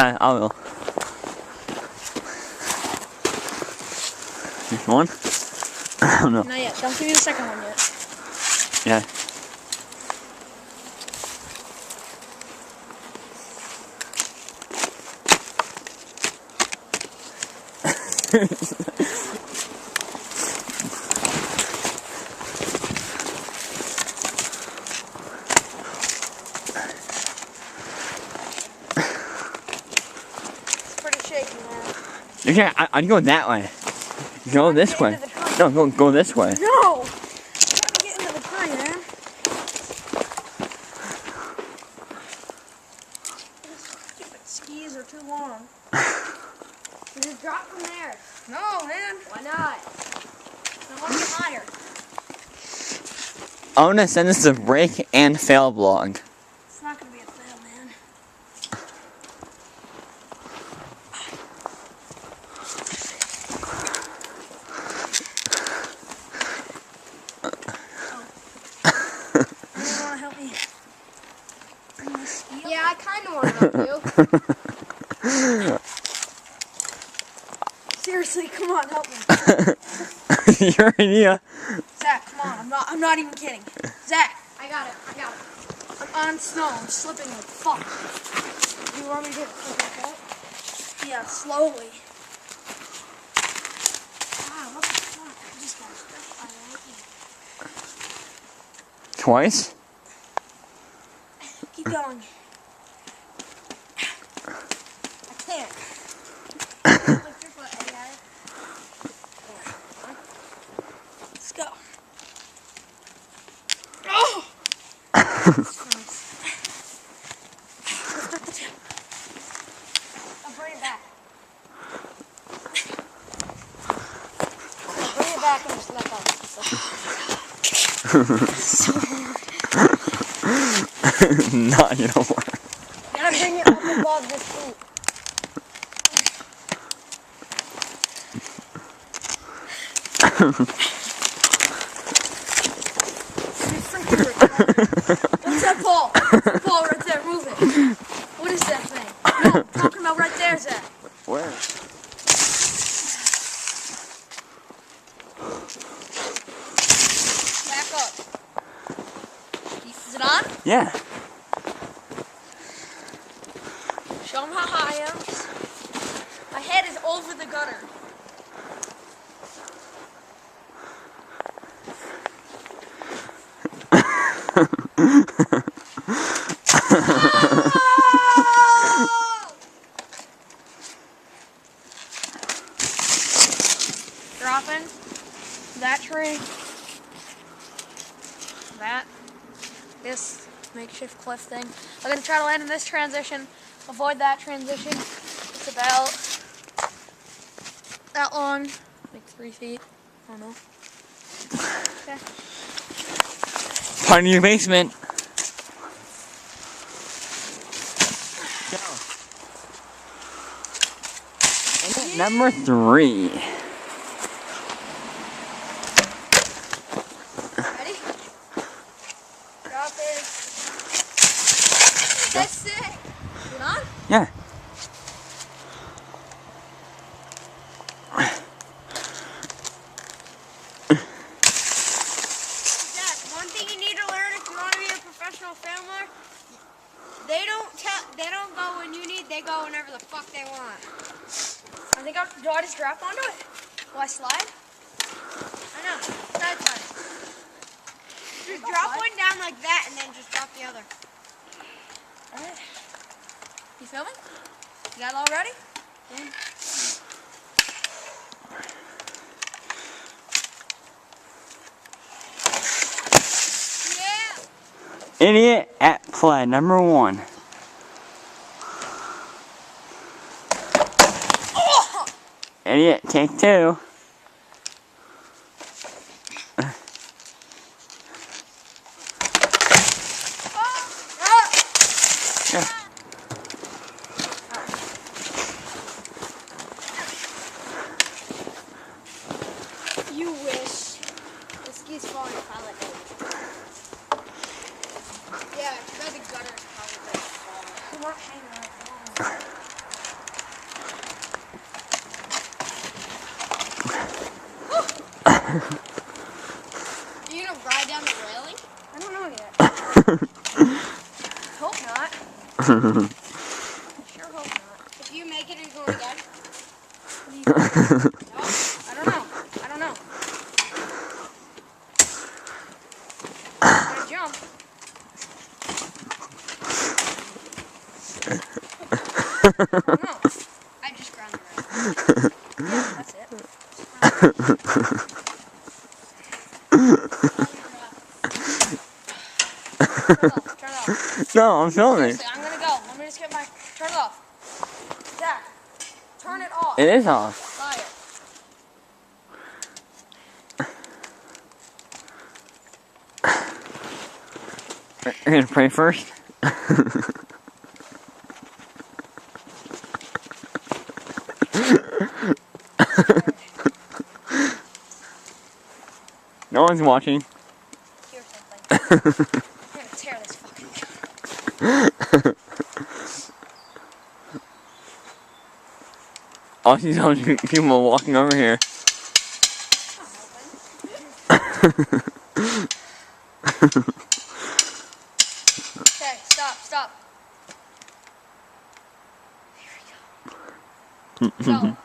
I will. This one? I don't know. Not yet. Don't give me the second one yet. Yeah. It's pretty shaky, man. You can't, I'd go that way. Go this way. No, go this way. No! I'm trying to get into the tree, man. These stupid skis are too long. You just drop from there. No, man. Why not? I want to get higher. I want to send this to break and fail vlog. It's not going to be a fail, man. You want to help me bring this ski up? Yeah, I kind of want to help you. Seriously, come on, help me. Your idea. Zach, come on. I'm not even kidding. Zach, I got it. I'm on snow. I'm slipping like fuck. Do you want me to like that? Yeah, slowly. Wow, what the fuck? I just got stuck by lightning. Twice? Keep going. I can't. Lift your foot, I got it. Let's go. Oh! Lift up the tip. I'll bring it back. I'll bring it back and just let go. So hard. Not gonna work. Gotta bring it up above this feet. What's that ball? What's the ball right there? Move it. What is that thing? No, I'm talking about right there, Zach. Where? Back up. Is it on? Yeah. Show them how high I am. My head is over the gutter. Dropping that tree, this makeshift cliff thing. I'm gonna try to land in this transition, avoid that transition. It's about that long, like 3 feet. I don't know. Okay. Find your basement. Go. Number 3. Ready? Drop it. That's it. Is it on? Yeah. Zach, one thing you need to learn if you want to be a professional filmer, they don't go when you need, they go whenever the fuck they want. I think do I just drop onto it? Will I slide? I know. Slide. Just drop one down like that and then just drop the other. Alright. You filming? You got it all ready? Yeah. Idiot at play, number 1. Oh! Idiot, take 2. Yeah. You wish. The ski's falling if I let go. Yeah, too bad the gutter is probably going to fall. We're not hanging right now. Are you gonna ride down the railing? I don't know yet. Hope not. Sure hope not. If you make it, are you going again? What do you think? No, I don't know. I don't know. I'm gonna jump. I don't know. I just ground the railing. Yeah, that's it. Turn it off. No, I'm filming. Seriously, I'm gonna go. Let me just get my. Turn it off. Zach, turn it off. It is off. Liar. You're gonna pray first? No one's watching. Here's something. I'm gonna tear this fucking gun. All she's all people walking over here. Okay, stop. Here we go. Go.